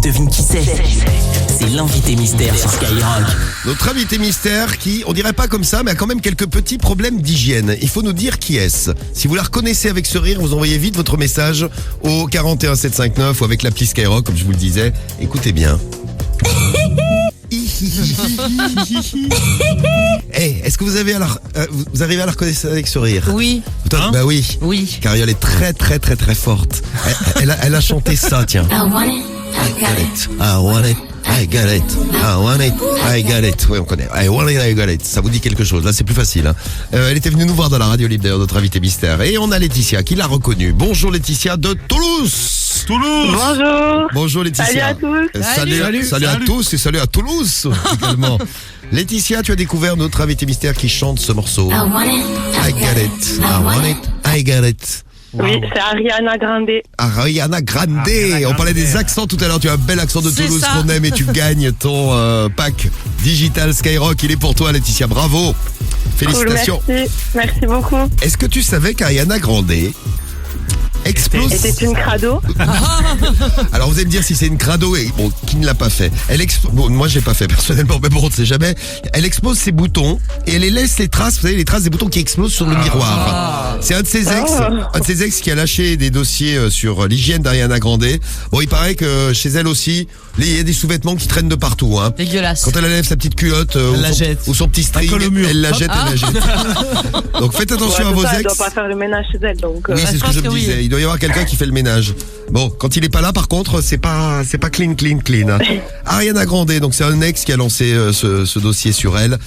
Devine qui c'est l'invité mystère sur Skyrock. Notre invité mystère qui, on dirait pas comme ça, mais a quand même quelques petits problèmes d'hygiène. Il faut nous dire qui est-ce. Si vous la reconnaissez avec ce rire, vous envoyez vite votre message au 41 759 ou avec l'appli Skyrock, comme je vous le disais. Écoutez bien. Hey, est-ce que vous arrivez à la reconnaître avec ce rire? Oui. Hein? Bah oui. Oui. Car elle est très très très très forte. Elle a chanté ça, tiens. I want it, I got it. I want it, I got it. I want it, I got it. Oui, on connaît. I want it, I got it. Ça vous dit quelque chose. Là, c'est plus facile. Hein. Elle était venue nous voir dans la radio libre, d'ailleurs, notre invité mystère. Et on a Laetitia qui l'a reconnue. Bonjour Laetitia de Toulouse. Bonjour. Bonjour Laetitia. Salut à tous. Salut à tous et salut à Toulouse également. Laetitia, tu as découvert notre invité mystère qui chante ce morceau. I want it, I got it. I want it, I got it. Oui, c'est Ariana Grande. Ariana Grande. On parlait des accents tout à l'heure. Tu as un bel accent de Toulouse qu'on aime et tu gagnes ton pack digital Skyrock. Il est pour toi, Laetitia. Bravo. Félicitations. Cool, merci beaucoup. Est-ce que tu savais qu'Ariana Grande explose? Était une crado. Alors vous allez me dire si c'est une crado et bon, qui ne l'a pas fait. Bon, moi je l'ai pas fait personnellement, mais bon, on ne sait jamais. Elle expose ses boutons et elle les laisse les traces, vous savez, les traces des boutons qui explosent sur le miroir. C'est un de ses ex qui a lâché des dossiers sur l'hygiène d'Ariana Grande. Bon, il paraît que chez elle aussi, il y a des sous-vêtements qui traînent de partout. Hein. Dégueulasse. Quand elle enlève sa petite culotte ou son petit string, elle la jette, elle la jette. Donc faites attention à vos ex. Elle doit pas faire le ménage chez elle, donc. Oui, c'est ce que je me disais. Il doit y avoir quelqu'un qui fait le ménage. Bon, quand il est pas là, par contre, c'est pas clean. Hein. Ariana Grande, donc c'est un ex qui a lancé ce dossier sur elle.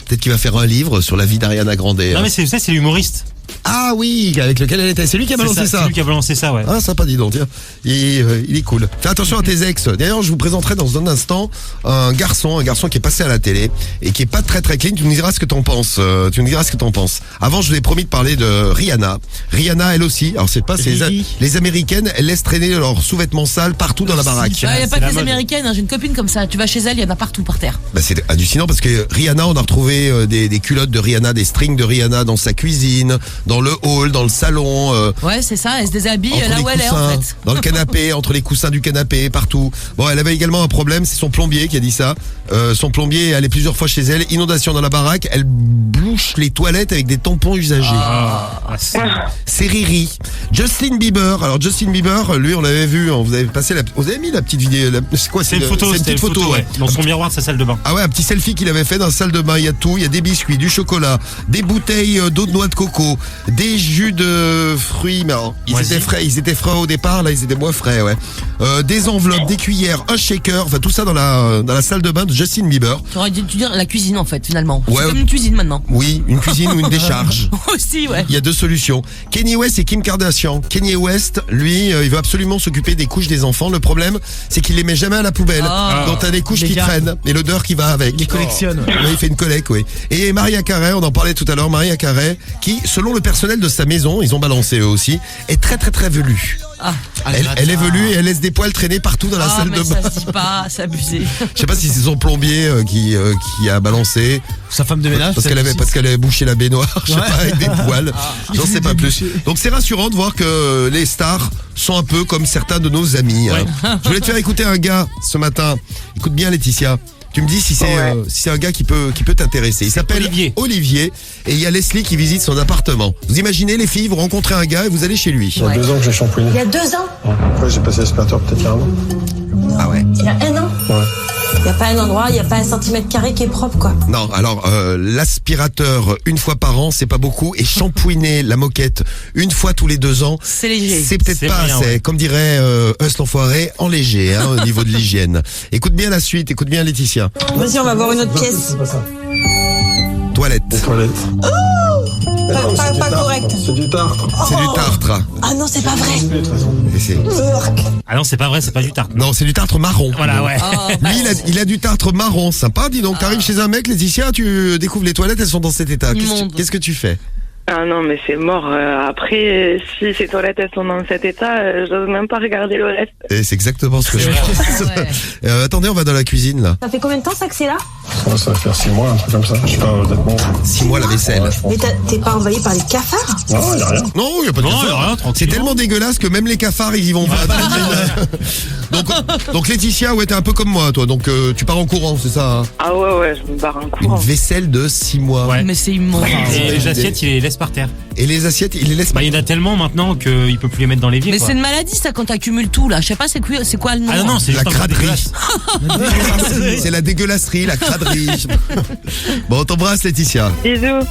Peut-être qu'il va faire un livre sur la vie d'Ariana Grande. Non, mais c'est l'humoriste. Ah oui, avec lequel elle était. C'est lui qui a balancé ça. C'est lui qui a balancé ça, ouais. Ah, sympa, dis donc, tiens. Il est cool. Fais attention à tes ex. D'ailleurs, je vous présenterai dans un instant un garçon qui est passé à la télé et qui est pas très très clean. Tu me diras ce que t'en penses. Avant, je vous ai promis de parler de Rihanna. Rihanna, elle aussi. Alors, c'est pas, les Américaines, elles laissent traîner leurs sous-vêtements sales partout dans la baraque. Il n'y a pas que les Américaines. J'ai une copine comme ça. Tu vas chez elle, il y en a partout par terre. Bah, c'est hallucinant parce que Rihanna, on a retrouvé des culottes de Rihanna, des strings de Rihanna dans sa cuisine, dans le hall, dans le salon. Ouais, c'est ça, elle se déshabille là où elle est en fait. Dans le canapé, entre les coussins du canapé, partout. Bon, elle avait également un problème, c'est son plombier qui a dit ça. Son plombier est allé plusieurs fois chez elle, inondation dans la baraque, elle bouche les toilettes avec des tampons usagés. C'est Riri. Justin Bieber, alors Justin Bieber, lui on l'avait vu, vous avez mis la petite vidéo, c'est quoi? C'est une petite photo, ouais. Dans son miroir de sa salle de bain. Ah ouais, un petit selfie qu'il avait fait dans la salle de bain, il y a tout, il y a des biscuits, du chocolat, des bouteilles d'eau de noix de coco, des jus de fruits, mais ils étaient frais au départ, là ils étaient moins frais, ouais. Des enveloppes, des cuillères, un shaker, enfin tout ça dans la salle de bain de Justin Bieber. Tu aurais dû dire la cuisine en fait finalement. Ouais, c'est comme une cuisine maintenant. Oui, une cuisine ou une décharge. Aussi, ouais. Il y a deux solutions. Kanye West et Kim Kardashian. Kanye West, lui, il veut absolument s'occuper des couches des enfants. Le problème, c'est qu'il les met jamais à la poubelle. Donc t'as des couches qui traînent et l'odeur qui va avec. Il collectionne. Oui, il fait une collecte, oui. Et Mariah Carey, on en parlait tout à l'heure, Mariah Carey, qui, selon le personnel de sa maison, ils ont balancé eux aussi, est très très très velue. Elle est velue et elle laisse des poils traîner partout dans la salle de bain. Ça se dit pas, c'est abusé. Je sais pas si c'est son plombier qui a balancé. Sa femme de ménage. Parce qu'elle avait bouché la baignoire, je sais pas, avec des poils. J'en sais pas plus. Donc c'est rassurant de voir que les stars sont un peu comme certains de nos amis. Ouais. Hein. Je voulais te faire écouter un gars ce matin. Écoute bien Laetitia. Tu me dis si c'est un gars qui peut t'intéresser. Il s'appelle Olivier et il y a Leslie qui visite son appartement. Vous imaginez les filles, vous rencontrez un gars et vous allez chez lui. Il y a 2 ans que j'ai shampooiné. Il y a 2 ans? Après j'ai passé l'aspirateur peut-être il y a 1 an. Ah ouais. Il y a 1 an? Ouais. Il n'y a pas un endroit, il n'y a pas un centimètre carré qui est propre, quoi. Non, alors l'aspirateur une fois par an, c'est pas beaucoup. Et shampouiner la moquette une fois tous les 2 ans, c'est léger. C'est peut-être pas assez. Ouais. Comme dirait Us l'enfoiré, en léger hein, au niveau de l'hygiène. Écoute bien la suite, écoute bien Laetitia. Vas-y, on va voir une autre pièce. C'est pas ça. Toilette. Les toilettes. Oh pas correct. C'est du tartre. C'est du tartre. Ah non, c'est pas vrai. Ah non, c'est pas vrai, c'est pas du tartre. Non, c'est du tartre marron. Voilà, ouais. Lui, il a du tartre marron. Sympa, dis donc. T'arrives chez un mec, Laetitia, tu découvres les toilettes, elles sont dans cet état. Qu'est-ce que tu fais? Ah non, mais c'est mort. Après, si ces toilettes elles sont dans cet état, j'ose même pas regarder le reste. Et c'est exactement ce que je pense. Ouais. Attendez, on va dans la cuisine là. Ça fait combien de temps ça que c'est là? Ça va faire 6 mois, un truc comme ça. Je sais pas, honnêtement. 6 mois la vaisselle. Ouais, je pense. Mais t'es pas envahi par les cafards? Non, y a rien. Non, il y a pas de Non, y a cafard. rien, tranquille. C'est tellement dégueulasse que même les cafards ils y vont. donc Laetitia, ouais, t'es un peu comme moi, toi. Donc tu pars en courant, c'est ça hein? Ah ouais, je me barre en Une courant. vaisselle de 6 mois. Ouais. Mais c'est immonde. Et les assiettes, il les laisse par terre. Et les assiettes, il les laisse pas. Bah, il y en a tellement maintenant qu'il peut plus les mettre dans l'évier. Mais quoi. c'est une maladie ça quand t'accumules tout là. Je sais pas c'est quoi le nom. Ah non, c'est La juste un craderie. dégueulasse. C'est la dégueulasserie, la craderie. Bon, on t'embrasse Laetitia. Bisous.